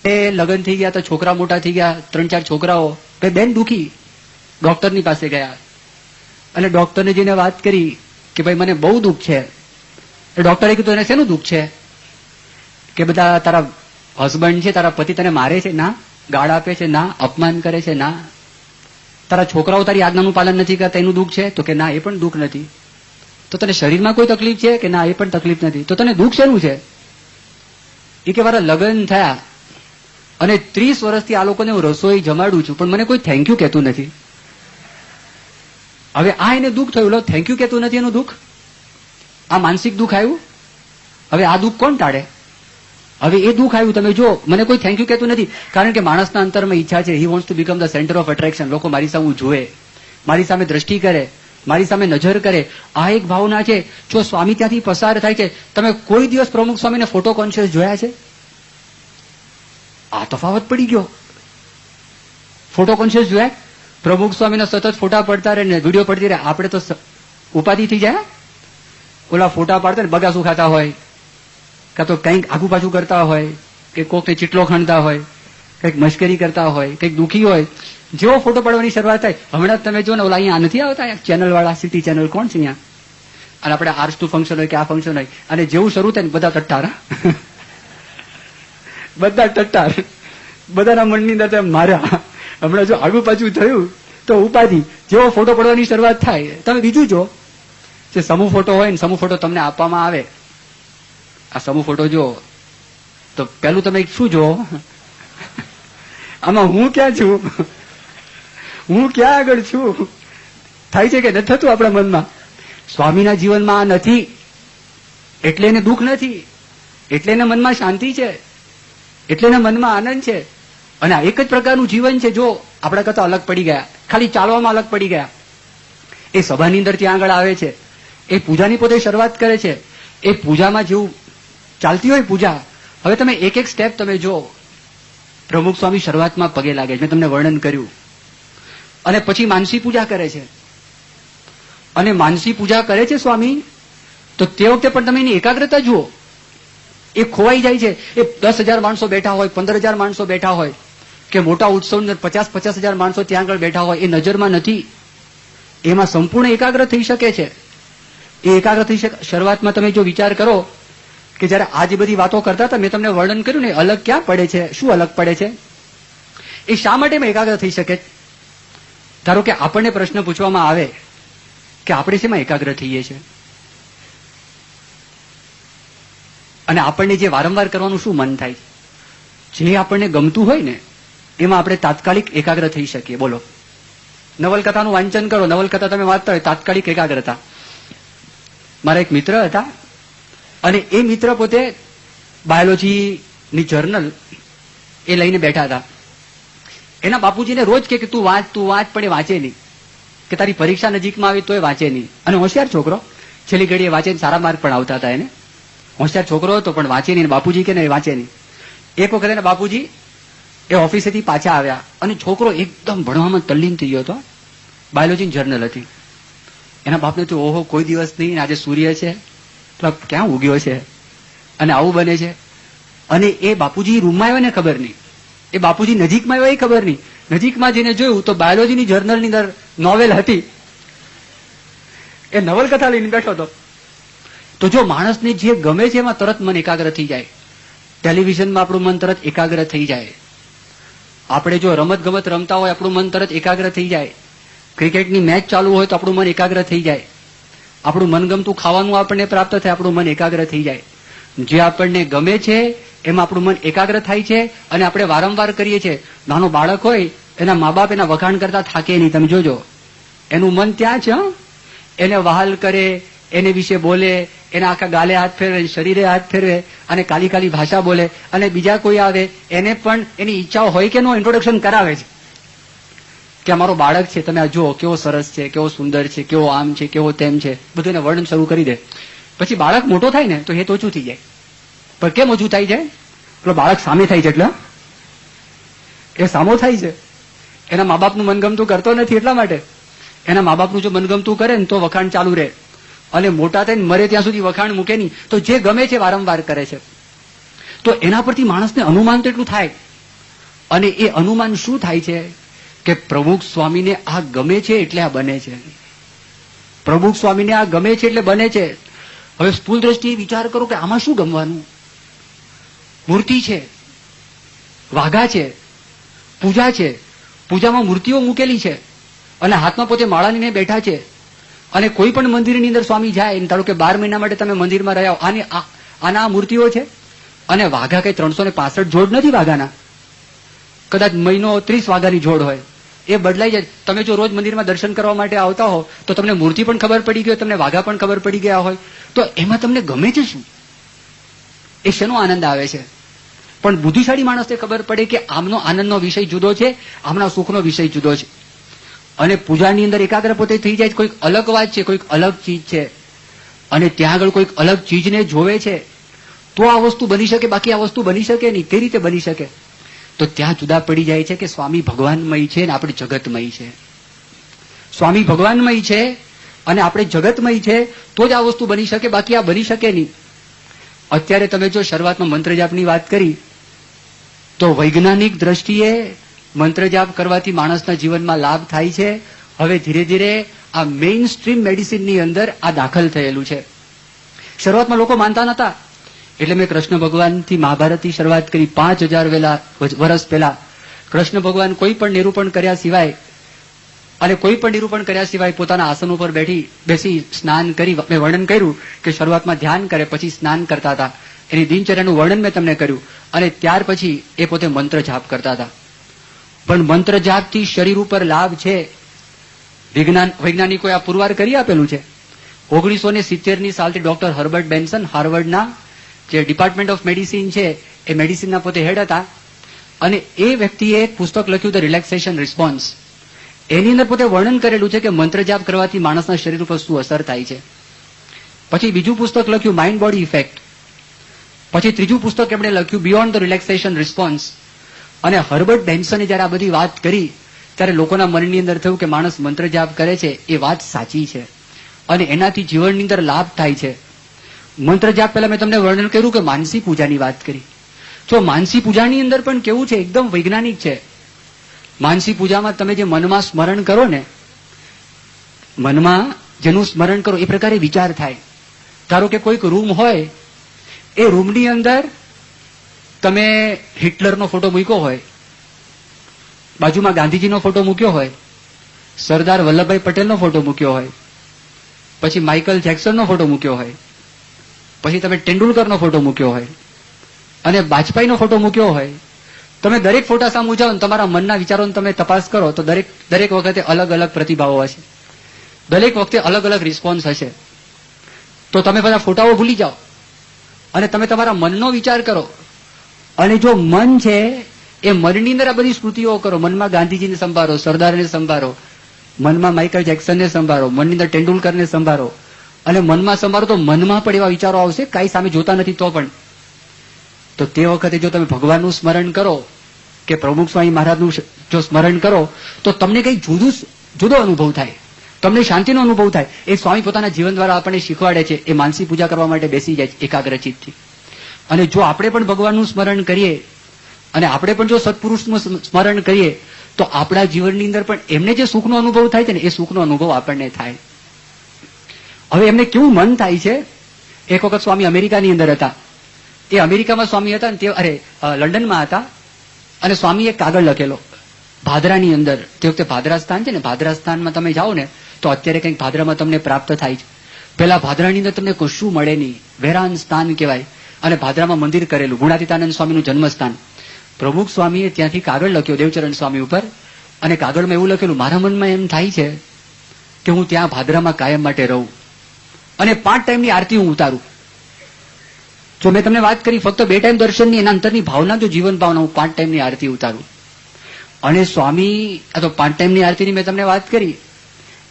એ લગ્ન થઈ ગયા તો છોકરા મોટા થઈ ગયા, 3-4 છોકરાઓ. બેન દુખી ડોક્ટરની પાસે ગયા અને ડોક્ટરને જઈને વાત કરી કે ભાઈ મને બહુ દુઃખ છે. ડોક્ટરે કીધું એને શેનું દુઃખ છે? કે બધા તારા હસબન્ડ છે, તારા પતિ તને મારે છે? ના. ગાળ આપે છે? ના. અપમાન કરે છે? ના. તારા છોકરાઓ તારી આજ્ઞાનું પાલન નથી કરતા એનું દુઃખ છે? તો કે ના, એ પણ દુઃખ નથી. તો તને શરીરમાં કોઈ તકલીફ છે? કે ના, એ પણ તકલીફ નથી. તો તને દુઃખ શેનું છે? એ કે મારા લગ્ન થયા અને 30 વર્ષથી આ લોકોને હું રસોઈ જમાડું છું, પણ મને કોઈ થેન્ક યુ કહેતું નથી. હવે આ એને દુઃખ થયું, થેન્ક યુ કહેતું નથી એનું દુઃખ. આ માનસિક દુઃખ આવ્યું. હવે આ દુઃખ કોણ ટાળે? હવે એ દુઃખ આવ્યું. તમે જો, મને કોઈ થેન્ક યુ કહેતું નથી, કારણ કે માણસના અંતરમાં ઈચ્છા છે, he wants to become the centre of attraction. લોકો મારી સામે જુએ, મારી સામે દ્રષ્ટિ કરે, મારી સામે નજર કરે. આ એક ભાવના છે. જો સ્વામી ત્યાંથી પસાર થાય છે, તમે કોઈ દિવસ પ્રમુખ સ્વામીને ફોટો કોન્શિયસ જોયા છે? આ તફાવત પડી ગયો. ફોટો કોન્શિયસ જોયા? પ્રમુખ સ્વામીના સતત ફોટા પડતા રહે ને વિડીયો પડતી રહે. આપણે તો ઉપાધિ થઈ જાય. ઓલા ફોટા પાડતા ને બગાસું ખાતા હોય, કાં તો કંઈક આગુ પાછું કરતા હોય, કે કોકને ચીટલો ખણતા હોય, કંઈક મશ્કરી કરતા હોય, કંઈક દુઃખી હોય. જેવો ફોટો પાડવાની શરૂઆત થાય, હમણાં તમે જો ને ઓલા અહીંયા નથી આવતા ચેનલ વાળા, સિટી ચેનલ કોણ છે અહીંયા, અને આપણે આર્ટ્સ ટુ ફંક્શન હોય કે આ ફંક્શન હોય, અને જેવું શરૂ થાય ને બધા ટટ્ટાર, બધા ટટ્ટાર, બધાના મનની અંદર માર્યા. હમણાં જો આગુ પાછું થયું તો ઉપાધિ. જેવો ફોટો પડવાની શરૂઆત થાય, તમે બીજું જો, જે સમૂહ ફોટો હોય ને, સમૂહ ફોટો તમને આપવામાં આવે, આ સમૂહ ફોટો જો તો પેલું તમે શું જો, આમાં હું ક્યાં છું, હું ક્યાં આગળ છું થાય છે કે નથી થતું આપણા મનમાં? સ્વામીના જીવનમાં આ નથી, એટલે એને દુઃખ નથી, એટલે એને મનમાં શાંતિ છે, એટલે એના મનમાં આનંદ છે. અને આ એક જ પ્રકારનું જીવન છે. જો આપણા કરતા અલગ પડી ગયા, ખાલી ચાલવામાં અલગ પડી ગયા. એ સભાની અંદર ત્યાં આગળ આવે છે, એ પૂજાની પોતે શરૂઆત કરે છે. એ પૂજામાં જેવું ચાલતી હોય પૂજા, હવે તમે એક એક સ્ટેપ તમે જો. પ્રમુખ સ્વામી શરૂઆતમાં પગે લાગે છે, મેં તમને વર્ણન કર્યું, અને પછી માનસી પૂજા કરે છે. અને માનસી પૂજા કરે છે સ્વામી, તો તે વખતે પણ તમે એની એકાગ્રતા જુઓ, એ ખોવાઈ જાય છે. એ 10,000 માણસો બેઠા હોય, 15,000 માણસો બેઠા હોય, કે મોટા ઉત્સવ 50,000 માણસો ત્યાં આગળ બેઠા હોય, એ નજરમાં નથી. એમાં સંપૂર્ણ એકાગ્ર થઈ શકે છે. એ એકાગ્ર થઈ શકે. શરૂઆતમાં તમે જો વિચાર કરો કે જયારે આ જે બધી વાતો કરતા હતા, મેં તમને વર્ણન કર્યું ને, અલગ ક્યાં પડે છે, શું અલગ પડે છે, એ શા માટે એકાગ્ર થઈ શકે? ધારો કે આપણને પ્રશ્ન પૂછવામાં આવે કે આપણે શેમાં એકાગ્ર થઈએ છીએ, અને આપણને જે વારંવાર કરવાનું શું મન થાય, જે આપણને ગમતું હોય ને એમાં આપણે તાત્કાલિક એકાગ્ર થઈ શકીએ. બોલો, નવલકથાનું વાંચન કરો, નવલકથા તમે વાંચતા હોય, તાત્કાલિક એકાગ્રતા. મારા એક મિત્ર હતા, અને એ મિત્ર પોતે બાયોલોજીની જર્નલ એ લઈને બેઠા હતા. એના બાપુજીને રોજ કે તું વાંચ, પણ એ વાંચે નહીં, કે તારી પરીક્ષા નજીકમાં આવી તો એ વાંચે નહીં. અને હોશિયાર છોકરો, છેલ્લી ઘડીએ વાંચે, સારા માર્ક પણ આવતા હતા એને. હોશિયાર છોકરો હતો પણ વાંચે નહીં. બાપુજી કે ને વાંચે નહીં. એક વખત એના બાપુજી એ ઓફિસેથી પાછા આવ્યા, અને છોકરો એકદમ ભણવામાં તલ્લીન થઈ ગયો હતો. બાયોલોજીની જર્નલ હતી. એના બાપને તો ઓહો, કોઈ દિવસ નહીં, આજે સૂર્ય છે તો ક્યાં ઉગ્યો છે, અને આવું બને છે. અને એ બાપુજી રૂમમાં આવ્યા ને ખબર નહીં, એ બાપુજી નજીકમાં આવ્યા એ ખબર નહીં. નજીકમાં જઈને જોયું તો બાયોલોજીની જર્નલની અંદર નોવેલ હતી. એ નવલકથા લઈને બેઠો હતો. તો જો માણસને જે ગમે છે એમાં તરત મન એકાગ્ર થઈ જાય. ટેલિવિઝનમાં આપણું મન તરત એકાગ્ર થઈ જાય. આપણે જો રમત ગમત રમતા હોય, આપણું મન તરત એકાગ્ર થઈ જાય. ક્રિકેટની મેચ ચાલુ હોય તો આપણું મન એકાગ્ર થઈ જાય. આપણું મનગમતું ખાવાનું આપણને પ્રાપ્ત થાય, આપણું મન એકાગ્ર થઈ જાય. જે આપણને ગમે છે એમાં આપણું મન એકાગ્ર થાય છે, અને આપણે વારંવાર કરીએ છીએ. નાનો બાળક હોય, એના મા બાપ એના વખાણ કરતા થાકે નહીં. તમે જોજો, એનું મન ત્યાં છે. એને વહાલ કરે, એને વિશે બોલે, એના આખા ગાલે હાથ ફેરવે, શરીરે હાથ ફેરવે, અને કાલી કાલી ભાષા બોલે, અને બીજા કોઈ આવે એને પણ એની ઈચ્છાઓ હોય કે નો ઇન્ટ્રોડક્શન કરાવે છે કે અમારો બાળક છે, તમે આ જુઓ કેવો સરસ છે, કેવો સુંદર છે, કેવો આમ છે, કેવો તેમ છે, બધું એને વર્ણન શરૂ કરી દે. પછી બાળક મોટો થાય ને તો હેત ઓછું થઈ જાય. પણ કેમ ઓછું થાય છે? પેલો બાળક સામે થાય છે, એટલે એ સામો થાય છે. એના મા બાપનું મનગમતું કરતો નથી, એટલા માટે. એના મા બાપનું જો મનગમતું કરે ને તો વખાણ ચાલુ રહે, અને મોટા થઈને મરે ત્યાં સુધી વખાણ મૂકે નહીં. તો જે ગમે છે વારંવાર કરે છે. તો એના પરથી માણસને અનુમાન તો એટલું થાય અને એ અનુમાન શું થાય છે કે પ્રમુખ સ્વામીને આ ગમે છે એટલે આ બને છે. પ્રમુખ સ્વામીને આ ગમે છે એટલે બને છે. હવે સ્થૂળ દ્રષ્ટિએ વિચાર કરો કે આમાં શું ગમવાનું? મૂર્તિ છે, વાઘા છે, પૂજા છે, પૂજામાં મૂર્તિઓ મૂકેલી છે અને હાથમાં પોતે માળા લઈને બેઠા છે. અને કોઈ પણ મંદિરની અંદર સ્વામી જાય, ધારો કે 12 મહિના માટે તમે મંદિરમાં રહ્યા, આના મૂર્તિઓ છે. અને વાઘા કઈ 365 જોડ નથી વાઘાના, કદાચ મહિનો 30 વાઘાની જોડ હોય, એ બદલાઈ જાય. તમે જો રોજ મંદિરમાં દર્શન કરવા માટે આવતા હો તો તમને મૂર્તિ પણ ખબર પડી ગઈ, તમને વાઘા પણ ખબર પડી ગયા હોય, તો એમાં તમને ગમે છે શું? એ શેનો આનંદ આવે છે? પણ બુદ્ધિશાળી માણસને ખબર પડે કે આમનો આનંદનો વિષય જુદો છે, આમના સુખનો વિષય જુદો છે. અને પૂજાની અંદર એકાગ્ર પોતે થઈ જાય, કોઈક અલગ વાત છે, કોઈક અલગ ચીજ છે, અને ત્યાં આગળ કોઈક અલગ ચીજને જોવે છે, તો આ વસ્તુ બની શકે, બાકી આ વસ્તુ બની શકે નહીં. કઈ રીતે બની શકે? તો ત્યાં જુદા પડી જાય છે કે સ્વામી ભગવાનમય છે ને આપણે જગતમય છે. સ્વામી ભગવાનમય છે અને આપણે જગતમય છે તો જ આ વસ્તુ બની શકે, બાકી આ બની શકે નહીં. અત્યારે તમે જો શરૂઆતમાં મંત્ર જાપની વાત કરી, તો વૈજ્ઞાનિક દ્રષ્ટિએ મંત્ર જાપ કરવાથી માણસના જીવનમાં લાભ થાય છે. હવે ધીરે ધીરે આ મેઇન સ્ટ્રીમ મેડિસિનની અંદર આ દાખલ થયેલું છે. શરૂઆતમાં લોકો માનતા નતા, એટલે મેં કૃષ્ણ ભગવાનથી મહાભારતથી શરૂઆત કરી. 5000 વર્ષ પહેલા કૃષ્ણ ભગવાન કોઈ પણ નિરૂપણ કર્યા સિવાય પોતાના આસન ઉપર બેસી સ્નાન કરી. મેં વર્ણન કર્યું કે શરૂઆતમાં ધ્યાન કરે, પછી સ્નાન કરતા હતા. એની દિનચર્યાનું વર્ણન મેં તમને કર્યું. અને ત્યાર પછી એ પોતે મંત્ર જાપ કરતા હતા. પણ મંત્ર જાપથી શરીર ઉપર લાભ છે, વૈજ્ઞાનિકોએ આ પુરવાર કરી આપેલું છે. 1970ની સાલથી ડોક્ટર હર્બર્ટ બેન્સન, હાર્વર્ડના જે ડિપાર્ટમેન્ટ ઓફ મેડિસિન છે એ મેડિસિનના પોતે હેડ હતા, અને એ વ્યક્તિએ એક પુસ્તક લખ્યું ધ રિલેક્સેશન રિસ્પોન્સ. એની અંદર પોતે વર્ણન કરેલું છે કે મંત્ર જાપ કરવાથી માણસના શરીર ઉપર શું અસર થાય છે. પછી બીજું પુસ્તક લખ્યું માઇન્ડ બોડી ઇફેક્ટ. પછી ત્રીજું પુસ્તક એમણે લખ્યું બિયોન્ડ ધ રિલેક્સેશન રિસ્પોન્સ. અને હર્બર્ટ બેન્સને જયારે આ બધી વાત કરી ત્યારે લોકોના મનની અંદર થયું કે માણસ મંત્ર જાપ કરે છે એ વાત સાચી છે અને એનાથી જીવનની અંદર લાભ થાય છે. મંત્ર જાપ પહેલા મેં તમને વર્ણન કર્યું કે માનસી પૂજાની વાત કરી. જો માનસી પૂજાની અંદર પણ કેવું છે, એકદમ વૈજ્ઞાનિક છે. માનસી પૂજામાં તમે જે મનમાં સ્મરણ કરો ને, મનમાં જેનું સ્મરણ કરો એ પ્રકારે વિચાર થાય. ધારો કે કોઈક રૂમ હોય, એ રૂમની અંદર તમે હિટલરનો ફોટો મૂક્યો હોય, બાજુમાં ગાંધીજીનો ફોટો મૂક્યો હોય, સરદાર વલ્લભભાઈ પટેલનો ફોટો મૂક્યો હોય, પછી માઇકલ જેક્સનનો ફોટો મૂક્યો હોય, પછી તમે તેંડુલકરનો ફોટો મૂક્યો હોય અને વાજપેયીનો ફોટો મૂક્યો હોય. તમે દરેક ફોટા સામે જાઓ ને તમારા મનના વિચારોને તમે તપાસ કરો તો દરેક વખતે અલગ અલગ પ્રતિભાવો હશે, દરેક વખતે અલગ અલગ રિસ્પોન્સ હશે. તો તમે બધા ફોટાઓ ભૂલી જાઓ અને તમે તમારા મનનો વિચાર કરો. અને જો મન છે એ મનની અંદર આ બધી સ્મૃતિઓ કરો. મનમાં ગાંધીજીને સંભાળો, સરદારને સંભાળો, મનમાં માઇકલ જેક્સનને સંભાળો, મનની અંદર તેંડુલકરને સંભાળો, અને મનમાં સંભાળો તો મનમાં પણ એવા વિચારો આવશે, કાંઈ સામે જોતા નથી તો પણ. તો તે વખતે જો તમે ભગવાનનું સ્મરણ કરો કે પ્રમુખ સ્વામી મહારાજનું જો સ્મરણ કરો તો તમને કંઈક જુદો અનુભવ થાય, તમને શાંતિનો અનુભવ થાય. એ સ્વામી પોતાના જીવન દ્વારા આપણને શીખવાડે છે. એ માનસી પૂજા કરવા માટે બેસી જાય એકાગ્રચિત્તથી. અને જો આપણે પણ ભગવાનનું સ્મરણ કરીએ અને આપણે પણ જો સત્પુરુષનું સ્મરણ કરીએ તો આપણા જીવનની અંદર પણ એમને જે સુખનો અનુભવ થાય છે ને એ સુખનો અનુભવ આપણને થાય. હવે એમને કેવું મન થાય છે. એક વખત સ્વામી અમેરિકાની અંદર હતા. એ અમેરિકામાં સ્વામી હતા ને તે લંડનમાં હતા, અને સ્વામીએ કાગળ લખેલો ભાદરાની અંદર. તે વખતે ભાદરા સ્થાન છે ને, ભાદરા સ્થાનમાં તમે જાઓ ને તો અત્યારે કંઈક ભાદરામાં તમને પ્રાપ્ત થાય છે. પેલા ભાદરાની અંદર તમને કશું મળે નહીં, વેરાન સ્થાન કહેવાય. અને ભાદરામાં મંદિર કરેલું, ગુણાતીતાનંદ સ્વામીનું જન્મસ્થાન. પ્રમુખ સ્વામીએ ત્યાંથી કાગળ લખ્યો દેવચરણ સ્વામી ઉપર, અને કાગળમાં એવું લખેલું, મારા મનમાં એમ થાય છે કે હું ત્યાં ભાદરામાં કાયમ માટે રહું અને 5 ટાઈમની આરતી હું ઉતારું. જો મેં તમને વાત કરી ફક્ત 2 ટાઈમ દર્શનની, એના અંતરની ભાવના, જો જીવન ભાવના, હું 5 ટાઈમની આરતી ઉતારું. અને સ્વામી આ તો 5 ટાઈમની આરતીની મેં તમને વાત કરી.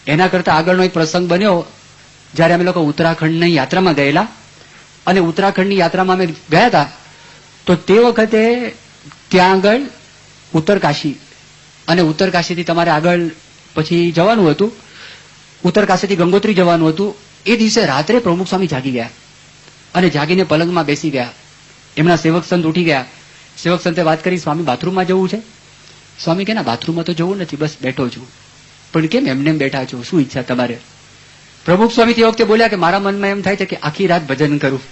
એના કરતા આગળનો એક પ્રસંગ બન્યો જયારે અમે લોકો ઉત્તરાખંડની યાત્રામાં ગયેલા. અને ઉત્તરાખંડની યાત્રામાં અમે ગયા હતા તો તે વખતે ત્યાં આગળ ઉત્તરકાશી, અને ઉત્તરકાશીથી તમારે આગળ પછી જવાનું હતું, ઉત્તરકાશીથી ગંગોત્રી જવાનું હતું. એ દિવસે રાત્રે પ્રમુખ સ્વામી જાગી ગયા અને જાગીને પલંગમાં બેસી ગયા. એમના સેવક સંત ઉઠી ગયા. સેવક સંતે વાત કરી, સ્વામી બાથરૂમમાં જવું છે? સ્વામી કે ના, બાથરૂમમાં તો જવું નથી, બસ બેઠો છું. પણ કેમ એમને બેઠા છો, શું ઈચ્છા તમારે? પ્રમુખ સ્વામી તે વખતે બોલ્યા કે મારા મનમાં એમ થાય છે કે આખી રાત ભજન કરું.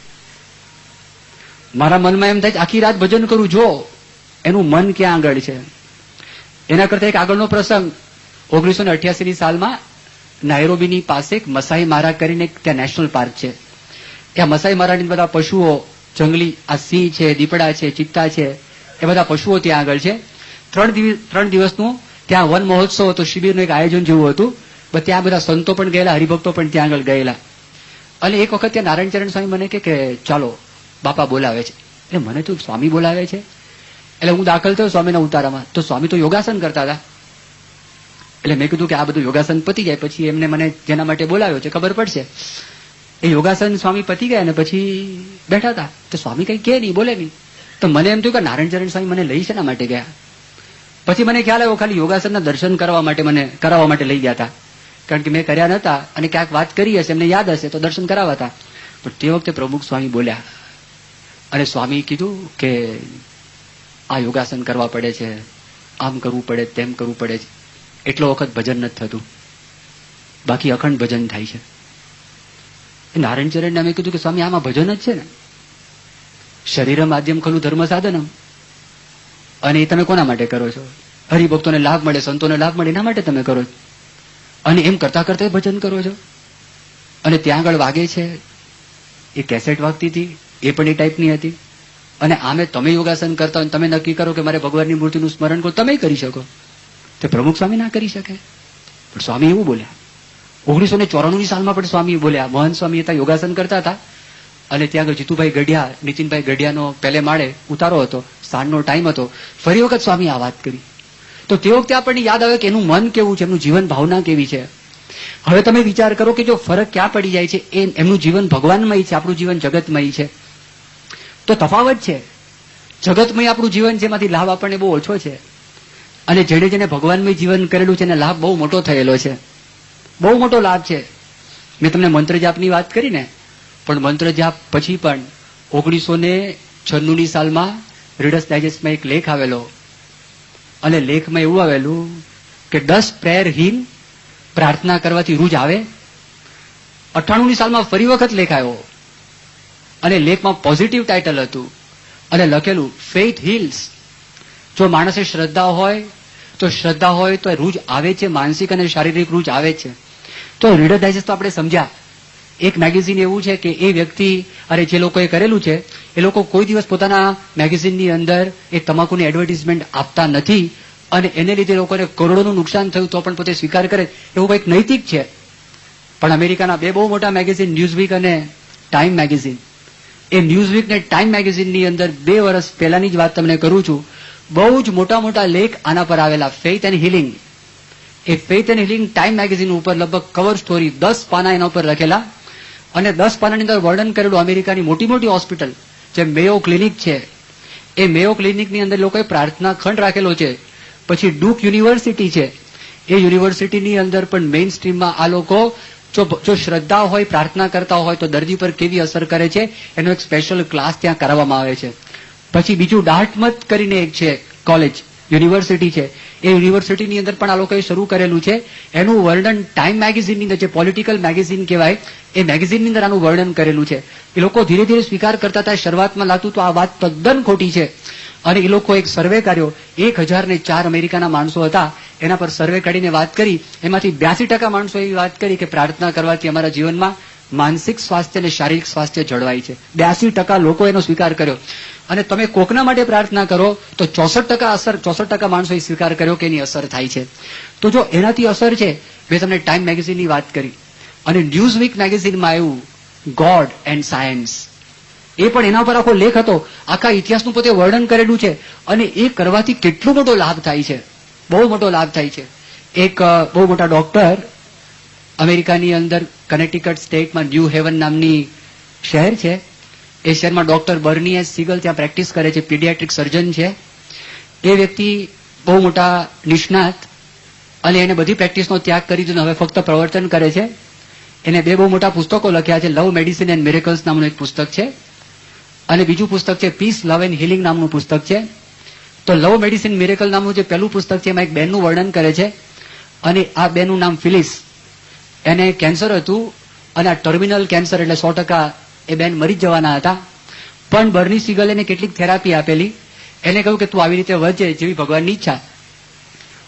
મારા મનમાં એમ થાય છે આખી રાત ભજન કરું. જો એનું મન ક્યાં આગળ છે. એના કરતા એક આગળનો પ્રસંગ, 1988ની સાલમાં નાયરોબીની પાસે એક મસાઈ મારા કરીને ત્યાં નેશનલ પાર્ક છે. ત્યાં મસાઈ મારાની બધા પશુઓ, જંગલી આ સિંહ છે, દીપડા છે, ચિત્તા છે, એ બધા પશુઓ ત્યાં આગળ છે. 3 દિવસનું ત્યાં વન મહોત્સવ હતો, શિબિરનું એક આયોજન જેવું હતું. ત્યાં બધા સંતો પણ ગયેલા, હરિભક્તો પણ ત્યાં આગળ ગયેલા. અને એક વખત ત્યાં નારાયણચરણ સ્વામી મને કે ચાલો બાપા બોલાવે છે. એટલે મને તો સ્વામી બોલાવે છે. એટલે હું દાખલ થયો સ્વામીના ઉતારામાં, તો સ્વામી તો યોગાસન કરતા હતા. એટલે મેં કીધું કે આ બધું યોગાસન પતી જાય પછી એમને મને જેના માટે બોલાવ્યો છે ખબર પડશે. એ યોગાસન સ્વામી પતી ગયા અને પછી બેઠા હતા. તો સ્વામી કઈ કે નહીં, બોલે નહીં. તો મને એમ થયું કે નારાયણચરણ સ્વામી મને લઈ શેના માટે ગયા. પછી મને ખ્યાલ આવ્યો ખાલી યોગાસનના દર્શન કરવા માટે મને કરાવવા માટે લઈ ગયા હતા. કારણ કે મેં કર્યા નતા અને ક્યાંક વાત કરી હશે, એમને યાદ હશે તો દર્શન કરાવવા હતા. પણ તે વખતે પ્રમુખ સ્વામી બોલ્યા અને સ્વામી કીધું કે આ યોગાસન કરવા પડે છે, આમ કરવું પડે, તેમ કરવું પડે છે. એટલો વખત ભજન નથી થતું, બાકી અખંડ ભજન થાય છે. નારાયણચરણને અમે કીધું કે સ્વામી આમાં ભજન જ છે ને, શરીર માધ્યમ ખલું ધર્મ સાધનમ. અને એ તમે કોના માટે કરો છો? હરિભક્તોને લાભ મળે, સંતોને લાભ મળે એના માટે તમે કરો છો. અને એમ કરતા કરતા ભજન કરો છો. અને ત્યાં આગળ વાગે છે, એ કેસેટ વાગતી હતી, એ પણ એ ટાઈપની હતી. અને આમે તમે યોગાસન કરતા હોય, તમે નક્કી કરો કે મારે ભગવાનની મૂર્તિનું સ્મરણ કરો, તમે કરી શકો. તે પ્રમુખ સ્વામી ના કરી શકે. પણ સ્વામી એવું બોલ્યા. 1994ની સાલમાં પણ સ્વામી બોલ્યા. મહંત સ્વામી હતા, યોગાસન કરતા હતા. અને ત્યાં આગળ જીતુભાઈ ગઢિયા, નીતિનભાઈ ગઢિયાનો પહેલે માળે ઉતારો હતો, સાંજનો ટાઈમ હતો. ફરી વખત સ્વામી આ વાત કરી. તો તે વખતે આપણને યાદ આવે કે એનું મન કેવું છે, એમનું જીવન ભાવના કેવી છે. હવે તમે વિચાર કરો કે જો ફરક ક્યાં પડી જાય છે. એમનું જીવન ભગવાનમય છે, આપણું જીવન જગતમય છે. તો તફાવત છે. જગતમય આપણું જીવન છે, એમાંથી લાભ આપણને બહુ ઓછો છે. અને જેને ભગવાનમય જીવન કરેલું છે એને લાભ બહુ મોટો થયેલો છે, બહુ મોટો લાભ છે. મેં તમને મંત્ર જાપની વાત કરી ને, પણ મંત્ર જાપ પછી પણ 1996ની સાલમાં રીડર્સ ડાયજેસ્ટમાં એક લેખ આવેલો. અને લેખમાં એવું આવેલું કે 10 પ્રેયર હીલ પ્રાર્થના કરવાથી રૂજ આવે. 98ની સાલમાં ફરી વખત લેખ આવ્યો અને લેખમાં પોઝિટિવ ટાઇટલ હતું અને લખેલું ફેઇથ હીલ્સ. જો માણસે શ્રદ્ધા હોય તો રૂજ આવે છે, માનસિક અને શારીરિક રૂજ આવે છે. તો રીડર ડાયજેસ્ટ તો આપણે સમજ્યા. એક મેગેઝિન એવું છે કે એ વ્યક્તિ અરે જે લોકોએ કરેલું છે એ લોકો કોઈ દિવસ પોતાના મેગેઝિનની અંદર એ તમાકુની એડવર્ટિઝમેન્ટ આપતા નથી. અને એને લીધે લોકોને કરોડોનું નુકસાન થયું તો પણ પોતે સ્વીકાર કરે, એવું કંઈક નૈતિક છે. પણ અમેરિકાના 2 બહુ મોટા મેગેઝિન, ન્યૂઝવીક અને ટાઈમ મેગેઝિન, એ ન્યૂઝવીક ને ટાઈમ મેગેઝિનની અંદર 2 વર્ષ પહેલાની જ વાત તમને કરું છું, બહુ જ મોટા મોટા લેખ આના પર આવેલા. Faith and healing. A faith and healing time magazine ઉપર લગભગ કવર સ્ટોરી 10 પાના એના ઉપર લખેલા. અને 10 પાનાની અંદર વર્ણન કરેલું અમેરિકાની મોટી મોટી હોસ્પિટલ જે મેયો ક્લિનિક છે, એ મેયો ક્લિનિકની અંદર લોકોએ પ્રાર્થના ખંડ રાખેલો છે. પછી ડુક યુનિવર્સિટી છે, એ યુનિવર્સિટીની અંદર પણ મેઇન સ્ટ્રીમમાં આ લોકો જો શ્રદ્ધા હોય, પ્રાર્થના કરતા હોય તો દર્દી પર કેવી અસર કરે છે એનો એક સ્પેશિયલ ક્લાસ ત્યાં કરવામાં આવે છે. પછી બીજું ડાર્ટમથ કરીને એક છે કોલેજ, યુનિવર્સિટી છે, એ યુનિવર્સિટીની અંદર પણ આ લોકોએ શરૂ કરેલું છે. એનું વર્ણન ટાઈમ મેગેઝિનની અંદર, જે પોલિટિકલ મેગેઝિન કહેવાય, એ મેગેઝિનની અંદર આનું વર્ણન કરેલું છે. એ લોકો ધીરે ધીરે સ્વીકાર કરતા હતા. શરૂઆતમાં લાગતું તો આ વાત તદ્દન ખોટી છે. અને એ લોકો એક સર્વે કર્યો. 1004 અમેરિકાના માણસો હતા, એના પર સર્વે કાઢીને વાત કરી. એમાંથી 82% માણસો એવી વાત કરી કે પ્રાર્થના કરવાથી અમારા જીવનમાં માનસિક સ્વાસ્થ્ય અને શારીરિક સ્વાસ્થ્ય જળવાય છે. 82% લોકો એનો સ્વીકાર કર્યો. અને તમે કોકના માટે પ્રાર્થના કરો તો 64% માણસોએ સ્વીકાર કર્યો કે એની અસર થાય છે. તો જો એનાથી અસર છે, મેં તમને ટાઈમ મેગેઝિનની વાત કરી. અને ન્યૂઝવીક મેગેઝિનમાં આવ્યું ગોડ એન્ડ સાયન્સ. એ પણ એના પર આખો લેખ હતો, આખા ઇતિહાસનું પોતે વર્ણન કરેલું છે. અને એ કરવાથી કેટલો મોટો લાભ થાય છે, બહુ મોટો લાભ થાય છે. એક બહુ મોટા ડોક્ટર અમેરિકાની અંદર કનેટિકટ સ્ટેટમાં ન્યૂ હેવન નામની શહેર છે, એ શહેરમાં ડોક્ટર બર્ની સીગલ ત્યાં પ્રેક્ટિસ કરે છે, પીડિયાટ્રિક સર્જન છે. એ વ્યક્તિ બહુ મોટા નિષ્ણાત, અને એને બધી પ્રેક્ટિસનો ત્યાગ કરી દીધો, હવે ફક્ત પ્રવર્તન કરે છે. એને 2 બહુ મોટા પુસ્તકો લખ્યા છે. લવ, મેડિસિન એન્ડ મિરેકલ્સ નામનું એક પુસ્તક છે, અને બીજું પુસ્તક છે પીસ, લવ એન્ડ હિલિંગ નામનું પુસ્તક છે. તો લવ મેડિસિન મિરેકલ નામનું જે પહેલું પુસ્તક છે એમાં એક બેનનું વર્ણન કરે છે. અને આ બેનનું નામ ફિલિસ. એને કેન્સર હતું અને આ ટર્મિનલ કેન્સર એટલે 100% એ બેન મરી જ જવાના હતા. પણ બર્ની સિગલે એને કેટલીક થેરાપી આપેલી. એને કહ્યું કે તું આવી રીતે વધજે જેવી ભગવાનની ઈચ્છા.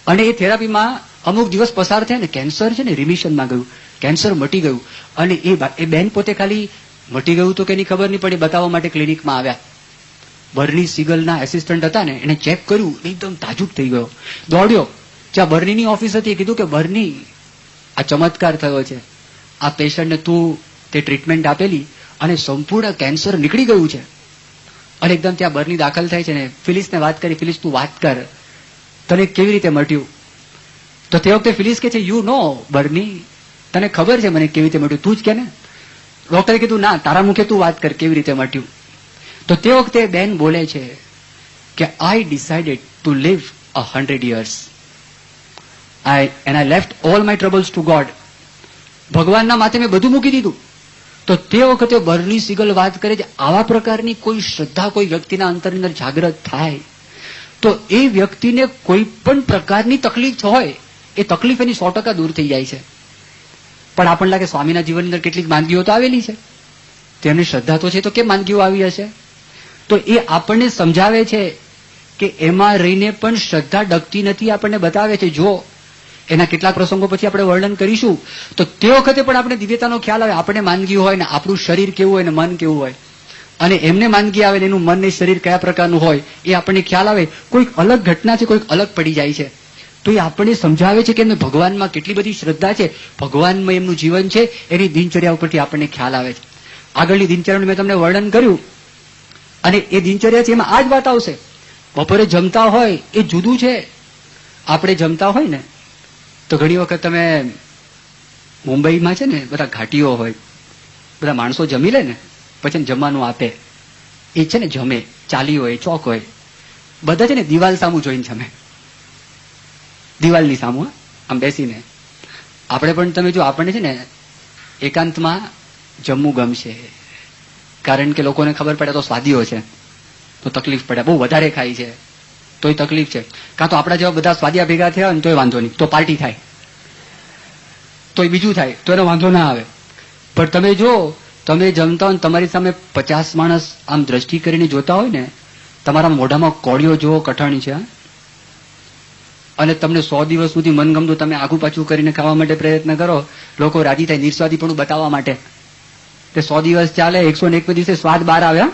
અને એ થેરાપીમાં અમુક દિવસ પસાર થયા ને કેન્સર છે ને રિમિશનમાં ગયું, કેન્સર મટી ગયું. અને એ બેન પોતે ખાલી મટી ગયું તો કે એની ખબર નહીં પડી, બતાવવા માટે ક્લિનિકમાં આવ્યા. બર્ની સિગલના એસિસ્ટન્ટ હતા ને એને ચેક કર્યું, એકદમ તાજુબ થઈ ગયો, દોડ્યો જ્યાં બર્નીની ઓફિસ હતી. કીધું કે બર્ની, આ ચમત્કાર થયો છે, આ પેશન્ટને તું તે ટ્રીટમેન્ટ આપેલી અને સંપૂર્ણ કેન્સર નીકળી ગયું છે. અને એકદમ ત્યાં બર્ની દાખલ થાય છે ને ફિલિસને વાત કરી, ફિલિસ તું વાત કર, તને કેવી રીતે મટ્યું? તો તે વખતે ફિલિસ કે છે યુ નો બર્ની, તને ખબર છે મને કેવી રીતે મટ્યું, તું જ કે ને. ડોક્ટરે કીધું ના, તારા મુખે તું વાત કર કેવી રીતે મટ્યું. તો તે વખતે બેન બોલે છે કે I decided to leave 100 years and I left all my troubles to God. ભગવાનના માથે મેં બધું મૂકી દીધું. તો તે વખતે બર્ની સિગલ વાત કરે છે આવા પ્રકારની કોઈ શ્રદ્ધા કોઈ વ્યક્તિના અંતરની અંદર જાગૃત થાય તો એ વ્યક્તિને કોઈ પણ પ્રકારની તકલીફ હોય એ તકલીફ એની 100% દૂર થઈ જાય છે. પણ આપણને લાગે સ્વામીના જીવનની અંદર કેટલીક માંદગીઓ તો આવેલી છે, તેમની શ્રદ્ધા તો છે તો કેમ માંદગીઓ આવી હશે? તો એ આપણને સમજાવે છે કે એમાં રહીને પણ શ્રદ્ધા ડગતી નથી, આપણને બતાવે છે. જો એના કેટલાક પ્રસંગો પછી આપણે વર્ણન કરીશું તો તે વખતે પણ આપણે દિવ્યતાનો ખ્યાલ આવે. આપણે માંદગી હોય ને આપણું શરીર કેવું હોય ને મન કેવું હોય, અને એમને માંદગી આવે ને એનું મન ને શરીર કયા પ્રકારનું હોય એ આપણને ખ્યાલ આવે. કોઈક અલગ ઘટના છે, કોઈક અલગ પડી જાય છે તો એ આપણને સમજાવે છે કે એમને ભગવાનમાં કેટલી બધી શ્રદ્ધા છે, ભગવાનમાં એમનું જીવન છે, એની દિનચર્યા ઉપરથી આપણને ખ્યાલ આવે છે. આગળની દિનચર્યાનું મેં તમને વર્ણન કર્યું અને એ દિનચર્યા છે એમાં આ જ વાત આવશે. બપોરે જમતા હોય એ જુદું છે. આપણે જમતા હોય ને તો ઘણી વખત તમે મુંબઈમાં છે ને બધા ઘાટીઓ હોય, બધા માણસો જમી લે ને પછી જમવાનું આપે, એ છે ને જમે, ચાલી હોય, ચોક હોય, બધા છે ને દિવાલ સામું જોઈને જમે, દિવાલની સામું આમ બેસીને. આપણે પણ તમે જો આપણને છે ને એકાંતમાં જમવું ગમશે, કારણ કે લોકોને ખબર પડે તો સ્વાદીઓ છે તો તકલીફ પડે, બહુ વધારે ખાય છે તોય તકલીફ છે, કાં તો આપણા જેવા બધા સ્વાદિયા ભેગા થયા હોય ને તોય વાંધો નહીં, તો પાર્ટી થાય, તોય બીજું થાય તો એનો વાંધો ના આવે. પણ તમે જો તમે જમતા હોય ને તમારી સામે 50 માણસ આમ દ્રષ્ટિ કરીને જોતા હોય ને, તમારા મોઢામાં કોળીઓ જેવો કઠણ છે અને તમને 100 દિવસ સુધી મનગમતું તમે આગુ પાછું કરીને ખાવા માટે પ્રયત્ન કરો, લોકો રાજી થાય નિસ્વાદીપણું બતાવવા માટે. તે 100 દિવસ ચાલે, 101 દિવસે સ્વાદ બહાર આવ્યા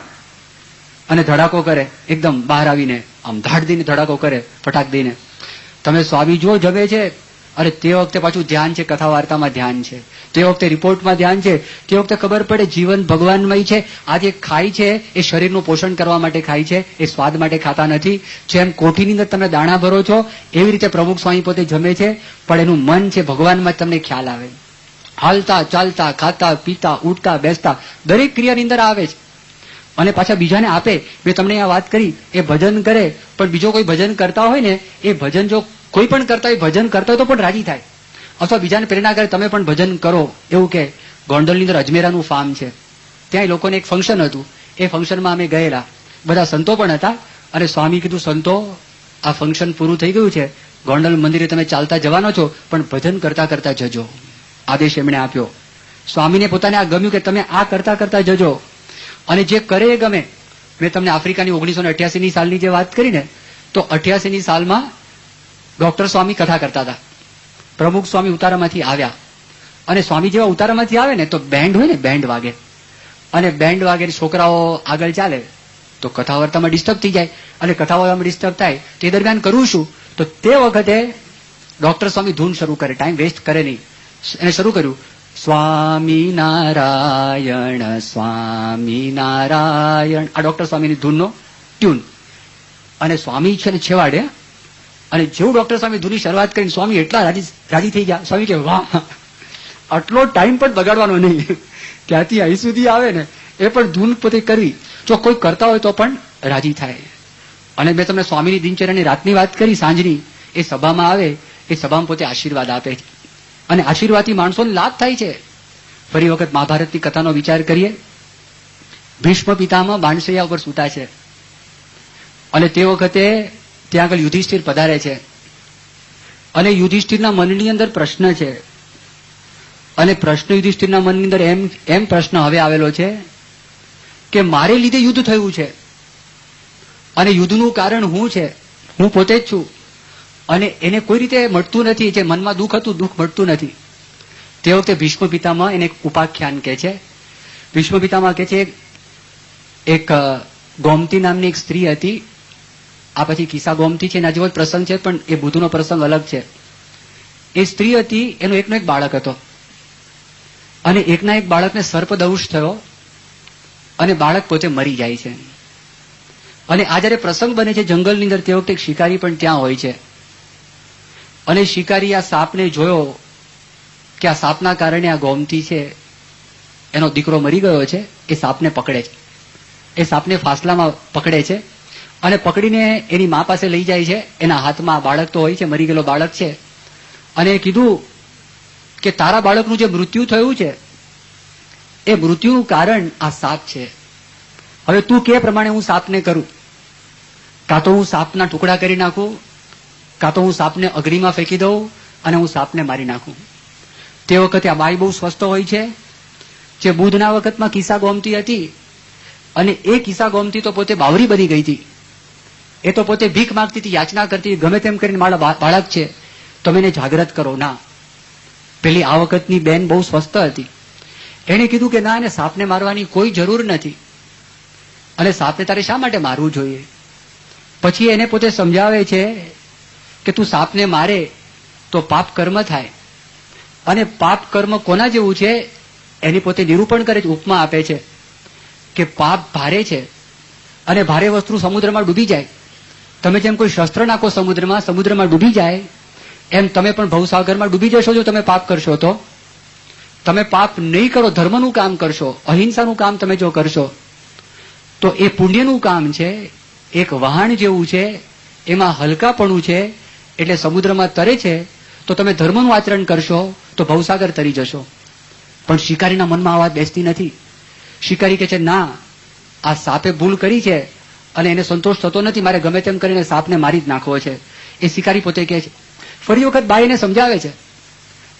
અને ધડાકો કરે, એકદમ બહાર આવીને આમ ધાડ દઈને ધડાકો કરે ફટાક દઈને. તમે સ્વામી જો જમે છે અરે તે વખતે પાછું ધ્યાન છે, કથા વાર્તામાં ધ્યાન છે, તે વખતે રિપોર્ટમાં ધ્યાન છે, તે વખતે ખબર પડે જીવન ભગવાનમય છે. આ જે ખાય છે એ શરીરનું પોષણ કરવા માટે ખાય છે, એ સ્વાદ માટે ખાતા નથી. જેમ કોઠીની અંદર તમે દાણા ભરો છો એવી રીતે પ્રમુખ સ્વામી પોતે જમે છે, પણ એનું મન છે ભગવાનમાં જ તમને ખ્યાલ આવે. હાલતા ચાલતા ખાતા પીતા ઉઠતા બેસતા દરેક ક્રિયાની અંદર આવે છે અને પાછા બીજાને આપે. મેં તમને આ વાત કરી એ ભજન કરે, પણ બીજો કોઈ ભજન કરતા હોય ને એ ભજન જો કોઈ પણ કરતા હોય ભજન કરતા હોય તો પણ રાજી થાય અથવા બીજાને પ્રેરણા કરે તમે પણ ભજન કરો. એવું કે ગોંડલની અંદર અજમેરાનું ફાર્મ છે, ત્યાં લોકોને એક ફંક્શન હતું, એ ફંક્શનમાં અમે ગયેલા, બધા સંતો પણ હતા અને સ્વામી કીધું સંતો આ ફંક્શન પૂરું થઈ ગયું છે, ગોંડલ મંદિરે તમે ચાલતા જવાનો છો પણ ભજન કરતા કરતા જજો, આદેશ એમણે આપ્યો. સ્વામીને પોતાને આ ગમ્યું કે તમે આ કરતા કરતા જજો અને જે કરે એ ગમે. મેં તમને આફ્રિકાની 1988ની સાલની જે વાત કરી ને, તો 88ની સાલમાં ડોક્ટર સ્વામી કથા કરતા હતા, પ્રમુખ સ્વામી ઉતારામાંથી આવ્યા અને સ્વામી જેવા ઉતારામાંથી આવે ને તો બેન્ડ હોય ને બેન્ડ વાગે અને બેન્ડ વાગે છોકરાઓ આગળ ચાલે તો કથા વાર્તામાં ડિસ્ટર્બ થઈ જાય અને કથા વાર્તામાં ડિસ્ટર્બ થાય તે દરમિયાન કરવું શું? તો તે વખતે ડોક્ટર સ્વામી ધૂન શરૂ કરે, ટાઈમ વેસ્ટ કરે નહીં, એને શરૂ કર્યું સ્વામિનારાયણ સ્વામિનારાયણ, આ ડોક્ટર સ્વામીની ધૂનનો ટ્યુન. અને સ્વામી છે ને છેવાડે, અને જેવું ડોક્ટર સ્વામી ધૂનની શરૂઆત કરીને સ્વામી એટલા રાજી થઈ ગયા. સ્વામી કે વાહ, આટલો ટાઈમ પણ બગાડવાનો નહીં, ત્યાંથી અહીં સુધી આવે ને એ પણ ધૂન પોતે કરવી. જો કોઈ કરતા હોય તો પણ રાજી થાય. અને મેં તમને સ્વામીની દિનચર્યાની રાતની વાત કરી, સાંજની, એ સભામાં આવે, એ સભામાં પોતે આશીર્વાદ આપે છે અને આશીર્વાદથી માણસોને લાભ થાય છે. ફરી વખત મહાભારતની કથાનો વિચાર કરીએ. ભીષ્મ પિતામાં બાણશૈયા ઉપર સૂતા છે અને તે વખતે ત્યાં આગળ યુધિષ્ઠિર પધારે છે અને યુધિષ્ઠિરના મનની અંદર પ્રશ્ન છે અને પ્રશ્ન યુધિષ્ઠિરના મનની અંદર એમ પ્રશ્ન હવે આવેલો છે કે મારે લીધે યુદ્ધ થયું છે અને યુદ્ધનું કારણ હું છે, હું પોતે જ છું અને એને કોઈ રીતે મળતું નથી, જે મનમાં દુઃખ હતું દુઃખ મળતું નથી. તે વખતે ભીષ્મ પિતામાં એને ઉપાખ્યાન કહે છે. ભીષ્મ પિતામાં કહે છે એક ગોમતી નામની એક સ્ત્રી હતી. આ પછી કિસ્સા ગોમતી છે એના જેવો જ પ્રસંગ છે, પણ એ બુદ્ધનો પ્રસંગ અલગ છે. એ સ્ત્રી હતી, એનો એકનો એક બાળક હતો અને એકના એક બાળકને સર્પદંશ થયો અને બાળક પોતે મરી જાય છે. અને આ જયારે પ્રસંગ બને છે જંગલની અંદર, તે વખતે એક શિકારી પણ ત્યાં હોય છે અને શિકારી આ સાપને જોયો કે આ સાપના કારણે આ ગોમતી છે એનો દીકરો મરી ગયો છે. એ સાપને પકડે છે, એ સાપને ફાસલામાં પકડે છે અને પકડીને એની મા પાસે લઈ જાય છે. એના હાથમાં બાળક તો હોય છે, મરી ગયેલો બાળક છે અને કીધું કે તારા બાળકનું જે મૃત્યુ થયું છે એ મૃત્યુનું કારણ આ સાપ છે. હવે તું કે પ્રમાણે હું સાપને કરું, કાં તો હું સાપના ટુકડા કરી નાખું, કાં તો હું સાપને અગ્નિમાં ફેંકી દઉં અને હું સાપને મારી નાખું. તે વખતે આ બાઈ બહુ સ્વસ્થ હોય છે. જે બુદ્ધના વખતમાં કિસ્સા ગોમતી હતી અને એ કિસ્સા ગોમતી તો પોતે બાવરી બની ગઈ હતી. એ તો પોતે ભીખ માંગતી હતી, યાચના કરતી, ગમે તેમ કરીને મારા બાળક છે તમે એને જાગ્રત કરો. ના, પેલી આ વખતની બેન બહુ સ્વસ્થ હતી. એને કીધું કે ના, એને સાપને મારવાની કોઈ જરૂર નથી અને સાપને તારે શા માટે મારવું જોઈએ. પછી એને પોતે સમજાવે છે કે તું સાપને મારે તો પાપ કર્મ થાય અને પાપ કર્મ કોના જેવું છે એની પોતે નિરૂપણ કરે છે, ઉપમા આપે છે કે પાપ ભારે છે અને ભારે વસ્તુ સમુદ્રમાં ડૂબી જાય. તમે જેમ કોઈ શસ્ત્ર નાખો સમુદ્રમાં ડૂબી જાય એમ તમે પણ ભવસાગરમાં ડૂબી જશો જો તમે પાપ કરશો. તો તમે પાપ નહીં કરો, ધર્મનું કામ કરશો, અહિંસાનું કામ તમે જો કરશો તો એ પુણ્યનું કામ છે. એક વહાણ જેવું છે, એમાં હલકાપણું છે એટલે સમુદ્રમાં તરે છે. તો તમે ધર્મનું આચરણ કરશો તો ભવસાગર તરી જશો. પણ શિકારીના મનમાં આ વાત બેસતી નથી. શિકારી કહે છે ના, આ સાપે ભૂલ કરી છે અને એને સંતોષ થતો નથી, મારે ગમે તેમ કરીને સાપને મારી જ નાખવો છે. એ શિકારી પોતે કહે છે. ફરી વખત બાઈને સમજાવે છે.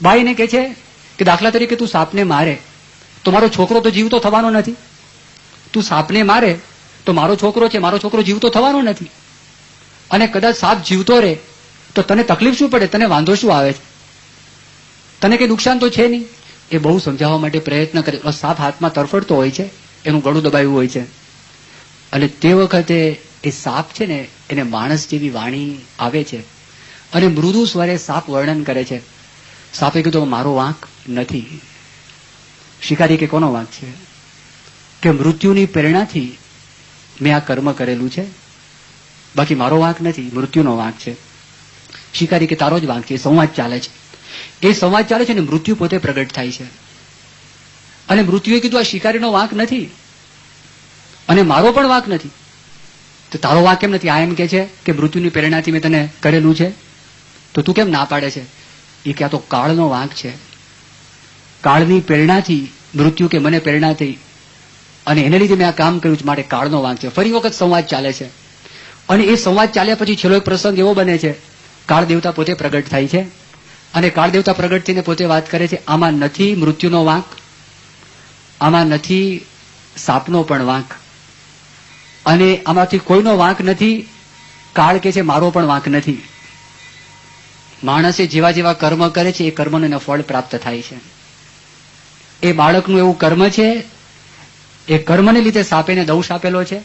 બાઈને કહે છે કે દાખલા તરીકે તું સાપને મારે તો મારો છોકરો તો જીવતો થવાનો નથી. તું સાપને મારે તો મારો છોકરો છે, મારો છોકરો જીવતો થવાનો નથી. અને કદાચ સાપ જીવતો રહે તો તને તકલીફ શું પડે, તને વાંધો શું આવે છે, તને કઈ નુકસાન તો છે નહીં. એ બહુ સમજાવવા માટે પ્રયત્ન કરે. સાપ હાથમાં તરફડતો હોય છે, એનું ગળું દબાયું હોય છે અને તે વખતે એ સાપ છે ને એને માણસ જેવી વાણી આવે છે અને મૃદુ સ્વરે સાપ વર્ણન કરે છે. સાપે કીધું મારો વાંક નથી. શિકારી કે કોનો વાંક છે? કે મૃત્યુની પ્રેરણાથી મેં આ કર્મ કરેલું છે, બાકી મારો વાંક નથી, મૃત્યુનો વાંક છે. શિકારી કે તારો જ વાંક છે. સંવાદ ચાલે છે. એ સંવાદ ચાલે છે ને મૃત્યુ પોતે પ્રગટ થાય છે અને મૃત્યુએ કીધું આ શિકારીનો વાંક નથી અને મારો પણ વાંક નથી. તો તારો વાંક કેમ નથી? આ એમ કે છે કે મૃત્યુની પ્રેરણાથી મેં તને કરેલું છે, તો તું કેમ ના પાડે છે? એ કે આ તો કાળનો વાંક છે. કાળની પ્રેરણાથી મૃત્યુ કે મને પ્રેરણા થઈ અને એને લીધે મેં આ કામ કર્યું છે, માટે કાળનો વાંક છે. ફરી વખત સંવાદ ચાલે છે અને એ સંવાદ ચાલ્યા પછી છેલ્લો એક પ્રસંગ એવો બને છે, કાળ દેવતા પોતે પ્રગટ થાય છે અને કાળ દેવતા પ્રગટ થઈને પોતે વાત કરે છે આમાં નથી મૃત્યુનો વાંક, આમાં નથી સાપનો પણ વાંક અને આમાંથી કોઈનો વાંક નથી. કાળ કે છે મારો પણ વાંક નથી. માણસે જેવા જેવા કર્મ કરે છે એ કર્મનું એને ફળ પ્રાપ્ત થાય છે. એ બાળકનું એવું કર્મ છે, એ કર્મને લીધે સાપેને દંશ આપેલો છે.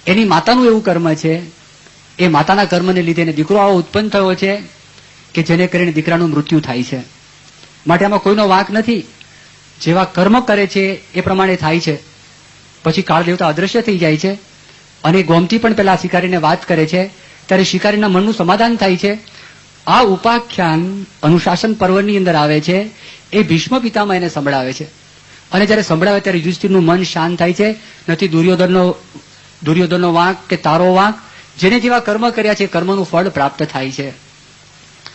એની માતાનું એવું કર્મ છે, એ માતાના કર્મને લીધે એને દીકરો આવો ઉત્પન્ન થયો છે કે જેને કરીને દીકરાનું મૃત્યુ થાય છે. માટે આમાં કોઈનો વાંક નથી. જેવા કર્મ કરે છે એ પ્રમાણે થાય છે. પછી કાળ દેવતા અદ્રશ્ય થઈ જાય છે અને ગોમતી પણ પેલા શિકારીને વાત કરે છે ત્યારે શિકારીના મનનું સમાધાન થાય છે. આ ઉપાખ્યાન અનુશાસન પર્વની અંદર આવે છે. એ ભીષ્મ પિતામાં એને સંભળાવે છે અને જયારે સંભળાવે ત્યારે યુધિષ્ઠિરનું મન શાંત થાય છે. નથી દુર્યોધનનો વાંક કે તારો વાંક, જેને જેવા કર્મ કર્યા છે કર્મનું ફળ પ્રાપ્ત થાય છે.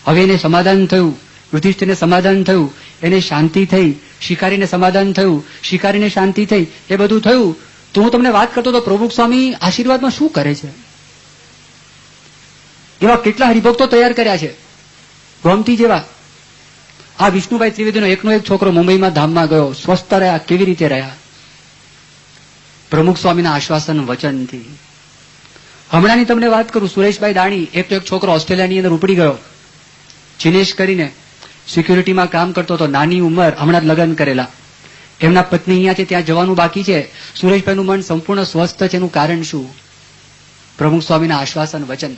હવે એને સમાધાન થયું. યુધિષ્ઠિરને સમાધાન થયું, એને શાંતિ થઈ, શિકારીને સમાધાન થયું, શિકારીને શાંતિ થઈ, એ બધું થયું. તો હું તમને વાત કરતો તો પ્રભુ સ્વામી આશીર્વાદમાં શું કરે છે. એવા કેટલા હરિભક્તો તૈયાર કર્યા છે, ગોમતી જેવા. આ વિષ્ણુભાઈ ત્રિવેદીનો એકનો એક છોકરો મુંબઈમાં ધામમાં ગયો, સ્વસ્થ રહ્યા. કેવી રીતે રહ્યા? પ્રમુખ સ્વામીના આશ્વાસન વચનથી. હમણાંની તમને વાત કરું, સુરેશભાઈ દાણી, એક તો એક છોકરો ઓસ્ટ્રેલિયાની અંદર ઉપડી ગયો, ચિનેશ કરીને, સિક્યુરિટીમાં કામ કરતો હતો, નાની ઉંમર, હમણાં જ લગ્ન કરેલા. એમના પત્ની અહીંયા છે, ત્યાં જવાનું બાકી છે. સુરેશભાઈનું મન સંપૂર્ણ સ્વસ્થ છે. એનું કારણ શું? પ્રમુખ સ્વામીના આશ્વાસન વચન.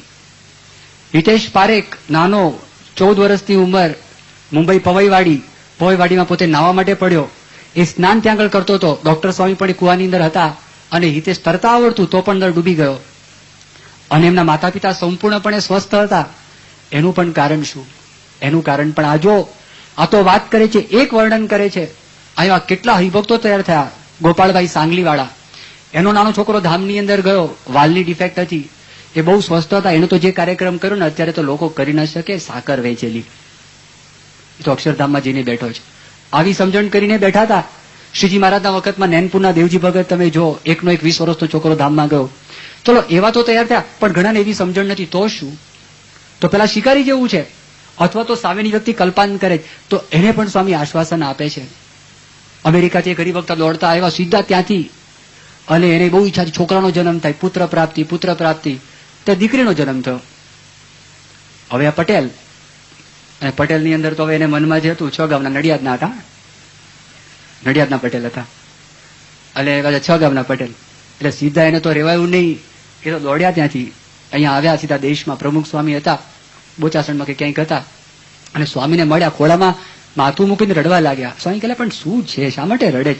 હિતેશ પારેખ, નાનો, 14 વર્ષની ઉંમર, મુંબઈ પવઈવાડીમાં પોતે નાહવા માટે પડ્યો. એ સ્નાન ત્યાં આગળ કરતો હતો. ડોક્ટર સ્વામી પણ કુવાની અંદર હતા અને હિતેશ તરતા આવડતું તો પણ અંદર ડૂબી ગયો. અને એમના માતા પિતા સંપૂર્ણપણે સ્વસ્થ હતા. એનું પણ કારણ શું? એનું કારણ પણ આ તો વાત કરે છે, એક વર્ણન કરે છે. અહીંયા કેટલા હરિભક્તો તૈયાર થયા. ગોપાળભાઈ સાંગલીવાળા, એનો નાનો છોકરો ધામની અંદર ગયો, વાલની ડિફેક્ટ હતી, એ બહુ સ્વસ્થ હતા. એને તો જે કાર્યક્રમ કર્યો ને અત્યારે તો લોકો કરી ન શકે, સાકર વેચેલી. એ તો અક્ષરધામમાં જઈને બેઠો છે. આવી સમજણ કરીને બેઠા હતા. શ્રીજી મહારાજના વખતમાં નૈનપુરના દેવજી ભગત તમે જો, એકનો એક 20 વર્ષનો છોકરો ધામમાં ગયો. ચલો એવા તો તૈયાર થયા, પણ ઘણાને એવી સમજણ નથી. તો શું? તો પેલા શિકારી જેવું છે, અથવા તો સામેની વ્યક્તિ કલ્પાન કરે તો એને પણ સ્વામી આશ્વાસન આપે છે. અમેરિકાથી એક હરિભક્ત દોડતા આવ્યા સીધા ત્યાંથી, અને એને બહુ ઈચ્છા હતી છોકરાનો જન્મ થાય, પુત્ર પ્રાપ્તિ. તે દીકરીનો જન્મ થયો. હવે આ પટેલ, અને પટેલની અંદર તો હવે એને મનમાં જે હતું, 6 ગામના નડિયાદના હતા, નડિયાદના પટેલ હતા, અને 6 ગામના પટેલ. એટલે સીધા એને તો રેવાયું નહીં, એ તો દોડ્યા ત્યાંથી અહીંયા આવ્યા સીધા દેશમાં. પ્રમુખ સ્વામી હતા બોચાસણમાં કે ક્યાંક હતા, અને સ્વામીને મળ્યા, ખોળામાં માથું મૂકીને રડવા લાગ્યા. સ્વામી કહે પણ શું છે, શા માટે રડે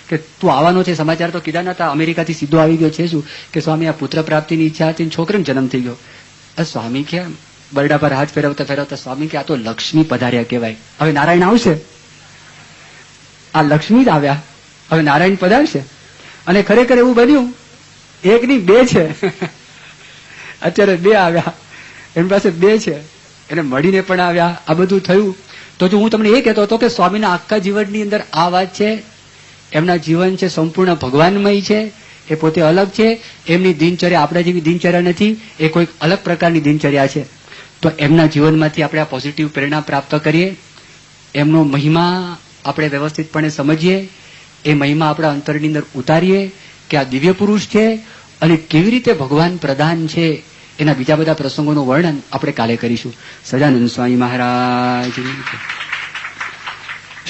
કે તું આવવાનો છે? સમાચાર તો કીધા નતા, અમેરિકાથી સીધો આવી ગયો છે. શું કે સ્વામી આ પુત્ર પ્રાપ્તિની ઈચ્છા હતી, છોકરીનો જન્મ થઈ ગયો. સ્વામી કે બરડા પર હાથ ફેરવતા સ્વામી કે આ તો લક્ષ્મી પધાર્યા કહેવાય. હવે નારાયણ આવશે, આ લક્ષ્મી જ આવ્યા, હવે નારાયણ પધારશે. અને ખરેખર એવું બન્યું, એક ની 2 છે. અત્યારે 2 આવ્યા, એની પાસે 2 છે, એને મળીને પણ આવ્યા. આ બધું થયું. તો જો હું તમને એ કહેતો હતો કે સ્વામીના આખા જીવનની અંદર આ વાત છે. એમના જીવન છે સંપૂર્ણ ભગવાનમય છે, એ પોતે અલગ છે. એમની દિનચર્યા આપણા જેવી દિનચર્યા નથી, એ કોઈક અલગ પ્રકારની દિનચર્યા છે. તો એમના જીવનમાંથી આપણે આ પોઝિટિવ પ્રેરણા પ્રાપ્ત કરીએ, એમનો મહિમા આપણે વ્યવસ્થિતપણે સમજીએ, એ મહિમા આપણા અંતરની અંદર ઉતારીએ કે આ દિવ્ય પુરુષ છે અને કેવી રીતે ભગવાન પ્રધાન છે. એના બીજા બધા પ્રસંગોનું વર્ણન આપણે કાલે કરીશું. સજાનંદ સ્વામી મહારાજ.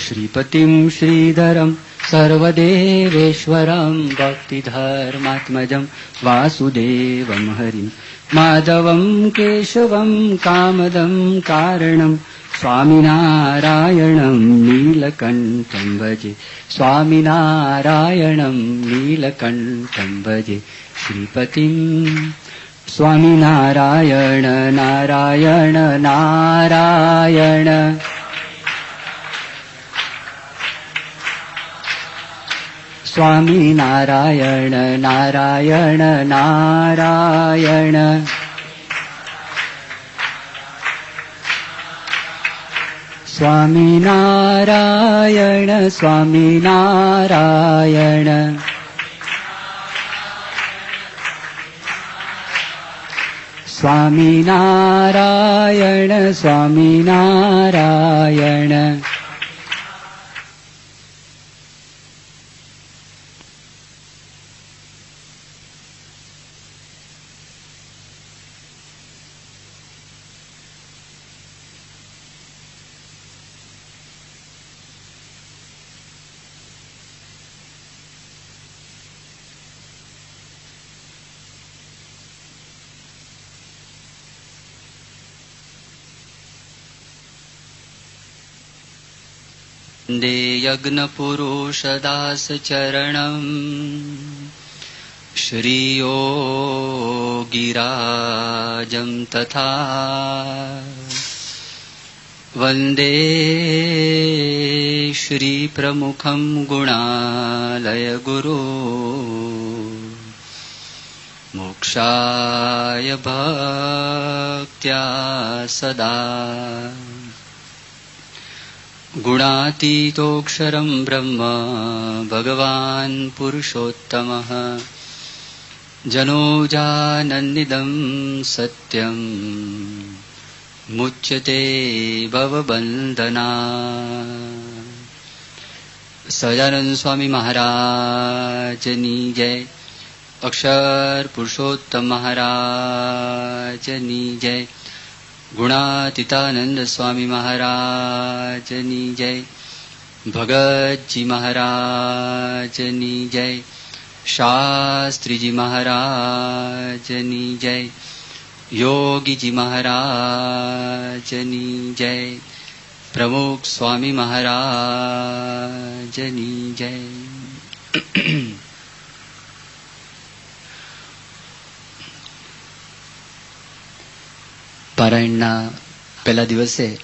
શ્રીપતિમ શ્રીધરમ સર્વદેવેશ્વરમ ભક્તિધર્માત્મજમ વાસુદેવમ હરિમ માધવમ કેશવમ કામદમ કારણમ સ્વામિનારાયણમ નીલકંઠમ ભજે. સ્વામિનારાયણમ નીલકંઠમ ભજે. શ્રીપતિમ સ્વામિનારાયણ નારાયણ નારાયણ. સ્વામિનારાયણ નારાયણ નારાયણ. સ્વામિનારાયણ સ્વામિનારાયણ. સ્વામિનારાયણ સ્વામિનારાયણ. વંદે યજ્ઞપુરુષદાસ ચરણમ શ્રીયોગિરાજમ તથા વંદે શ્રીપ્રમુખમ ગુણાલય ગુરુ મોક્ષાય ભક્ત્યા સદા. ગુણાતીતોક્ષરમ બ્રહ્મ ભગવાન પુરુષોત્તમઃ જનોજાનન્દિદં સત્યમ મુચ્યતે ભવબંધના. સહજાનંદ સ્વામી મહારાજની જય. અક્ષર પુરુષોત્તમ મહારાજની જય. ગુણાતીતાનંદ સ્વામી મહારાજની જય. ભગતજી મહારાજની જય. શાસ્ત્રીજી મહારાજની જય. યોગીજી મહારાજની જય. પ્રમુખ સ્વામી મહારાજની જય. પારાયણના પહેલા દિવસે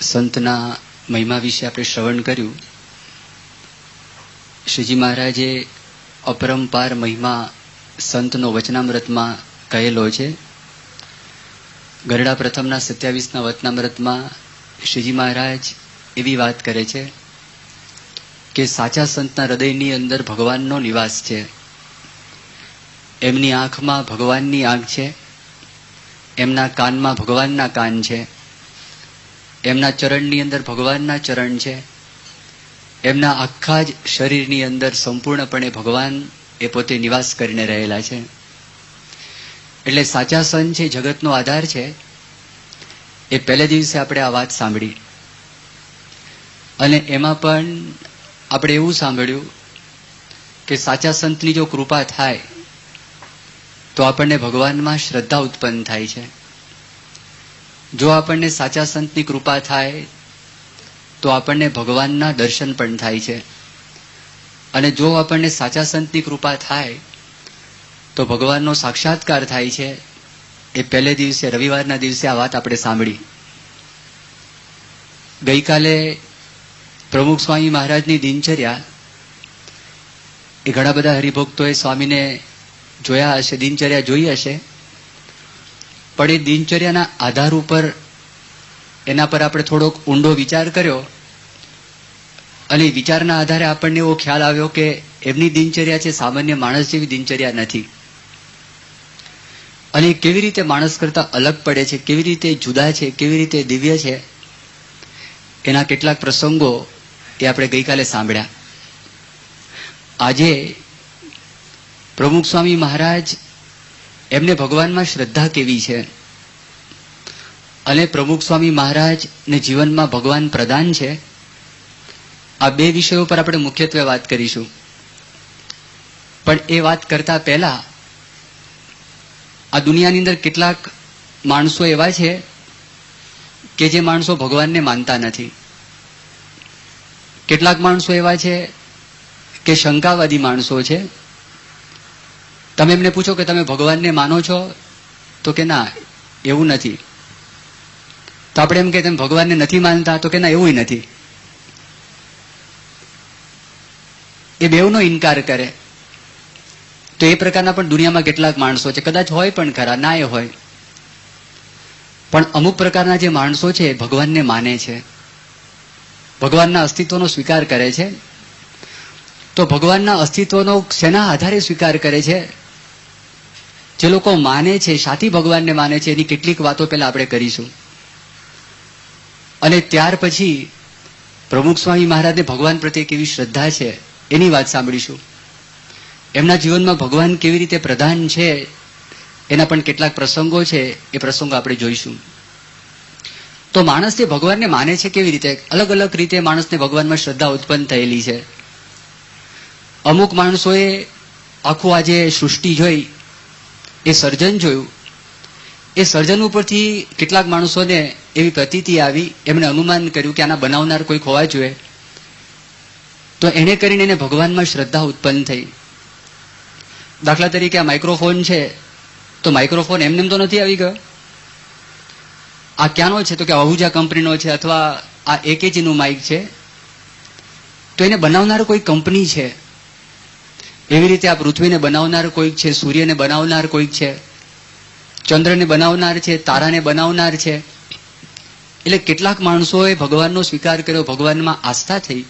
સંતના મહિમા વિશે આપણે શ્રવણ કર્યું. શ્રીજી મહારાજે અપરંપાર મહિમા સંતનો વચનામૃતમાં કહેલો છે. ગરડા પ્રથમના 27ના વચનામૃતમાં શ્રીજી મહારાજ એવી વાત કરે છે કે સાચા સંતના હૃદયની અંદર ભગવાનનો નિવાસ છે. એમની આંખમાં ભગવાનની આંખ છે, એમના કાનમાં ભગવાનના કાન છે, એમના ચરણની અંદર ભગવાનના ચરણ છે, એમના આખા જ શરીરની અંદર સંપૂર્ણપણે ભગવાન એ પોતે નિવાસ કરીને રહેલા છે. એટલે સાચા સંત છે, જગતનો આધાર છે. એ પહેલે દિવસે આપણે આ વાત સાંભળી અને એમાં પણ આપણે એવું સાંભળ્યું કે સાચા સંતની જો કૃપા થાય તો આપણને ભગવાનમાં શ્રદ્ધા ઉત્પન્ન થાય છે. જો આપણને સાચા સંતની કૃપા થાય તો આપણને ભગવાનના દર્શન પણ થાય છે. અને જો આપણને સાચા સંતની કૃપા થાય તો ભગવાનનો સાક્ષાત્કાર થાય છે. એ પહેલે દિવસે રવિવારના દિવસે આ વાત આપણે સાંભળી. ગઈકાલે પ્રમુખ સ્વામી મહારાજની દિનચર્યા એ ઘણા બધા હરિભક્તોએ સ્વામીને જોયા હશે, દિનચર્યા જોઈ હશે, પણ એ દિનચર્યાના આધાર ઉપર એના પર આપણે થોડોક ઊંડો વિચાર કર્યો અને વિચારના આધારે આપણને એવો ખ્યાલ આવ્યો કે એમની દિનચર્યા છે સામાન્ય માણસ જેવી દિનચર્યા નથી. અને કેવી રીતે માણસ કરતા અલગ પડે છે, કેવી રીતે જુદા છે, કેવી રીતે દિવ્ય છે, એના કેટલાક પ્રસંગો એ આપણે ગઈકાલે સાંભળ્યા. આજે પ્રમુખ સ્વામી મહારાજ એમને ભગવાનમાં શ્રદ્ધા કેવી છે અને પ્રમુખ સ્વામી મહારાજને જીવનમાં ભગવાન પ્રધાન છે, આ બે વિષયો પર આપણે મુખ્યત્વે વાત કરીશું. પણ એ વાત કરતા પહેલા આ દુનિયાની અંદર કેટલાક માણસો એવા છે કે જે માણસો ભગવાનને માનતા નથી. કેટલાક માણસો એવા છે કે શંકાવાદી માણસો છે. તમે એમને પૂછો કે તમે ભગવાનને માનો છો તો કે ના એવું નથી. તો આપણે એમ કે તમે ભગવાનને નથી માનતા તો કે ના એવું નથી. એ બેવનો ઇનકાર કરે. તો એ પ્રકારના પણ દુનિયામાં કેટલાક માણસો છે, કદાચ હોય પણ ખરા, ના એ હોય. પણ અમુક પ્રકારના જે માણસો છે ભગવાનને માને છે, ભગવાનના અસ્તિત્વનો સ્વીકાર કરે છે. તો ભગવાનના અસ્તિત્વનો શેના આધારે સ્વીકાર કરે છે? જે લોકો માને છે, સાથી ભગવાનને માને છે, એની કેટલીક વાતો પહેલા આપણે કરીશું અને ત્યાર પછી પ્રમુખ સ્વામી મહારાજને ભગવાન પ્રત્યે કેવી શ્રદ્ધા છે એની વાત સાંભળીશું. એમના જીવનમાં ભગવાન કેવી રીતે પ્રધાન છે એના પણ કેટલાક પ્રસંગો છે, એ પ્રસંગો આપણે જોઈશું. તો માણસ જે ભગવાનને માને છે કેવી રીતે, અલગ અલગ રીતે માણસને ભગવાનમાં શ્રદ્ધા ઉત્પન્ન થયેલી છે. અમુક માણસોએ આખું આજે સૃષ્ટિ જોઈ, એ સર્જન જોયું, એ સર્જન ઉપરથી કેટલાક માણસોને એવી પ્રતીતિ આવી, એમણે અનુમાન કર્યું કે આના બનાવનાર કોઈક હોવા જોઈએ. તો એને કરીને એને ભગવાનમાં શ્રદ્ધા ઉત્પન્ન થઈ. દાખલા તરીકે આ માઇક્રોફોન છે, તો માઇક્રોફોન એમને તો નથી આવી ગયો. આ ક્યાંનો છે તો કે આહુજા કંપનીનો છે, અથવા આ એકેજીનું માઇક છે, તો એને બનાવનાર કોઈ કંપની છે. એવી રીતે આ પૃથ્વીને બનાવનાર કોઈક છે, સૂર્યને બનાવનાર કોઈક છે, ચંદ્રને બનાવનાર છે, તારાને બનાવનાર છે. એટલે કેટલાક માણસોએ ભગવાનનો સ્વીકાર કર્યો, ભગવાનમાં આસ્થા થઈ,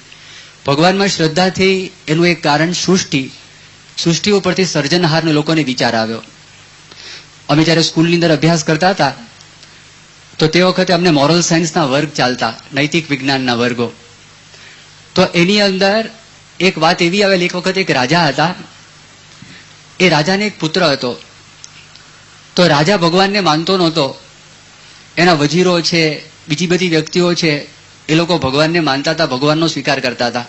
ભગવાનમાં શ્રદ્ધા થઈ. એનું એક કારણ સૃષ્ટિ ઉપરથી સર્જનહારને લોકોને વિચાર આવ્યો. અમે જ્યારે સ્કૂલની અંદર અભ્યાસ કરતા હતા તો તે વખતે અમને મોરલ સાયન્સના વર્ગ ચાલતા, નૈતિક વિજ્ઞાનના વર્ગો. તો એની અંદર એક વાત એવી આવેલી, એક વખત એક રાજા હતા. એ રાજાને એક પુત્ર હતો. તો રાજા ભગવાનને માનતો નહોતો. એના વજીરો છે, બીજી બધી વ્યક્તિઓ છે, એ લોકો ભગવાનને માનતા હતા, ભગવાનનો સ્વીકાર કરતા હતા.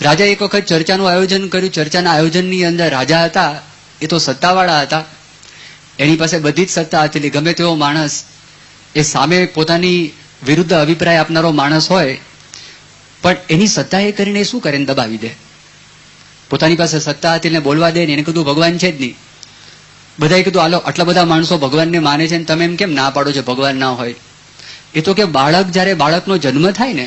રાજા એક વખત ચર્ચાનું આયોજન કર્યું. ચર્ચાના આયોજનની અંદર રાજા હતા, એ તો સત્તાવાળા હતા, એની પાસે બધી જ સત્તા હતી. ગમે તેવો માણસ, એ સામે પોતાની વિરુદ્ધ અભિપ્રાય આપનારો માણસ હોય, પણ એની સત્તા એ કરીને શું કરે, દબાવી દે. પોતાની પાસે સત્તા હતી ને બોલવા દે ને. એને કીધું ભગવાન છે જ નહીં. બધાએ કીધું આલો, આટલા બધા માણસો ભગવાનને માને છે ને તમે એમ કેમ ના પાડો છો ભગવાન ના હોય? એ તો કે બાળક, જ્યારે બાળકનો જન્મ થાય ને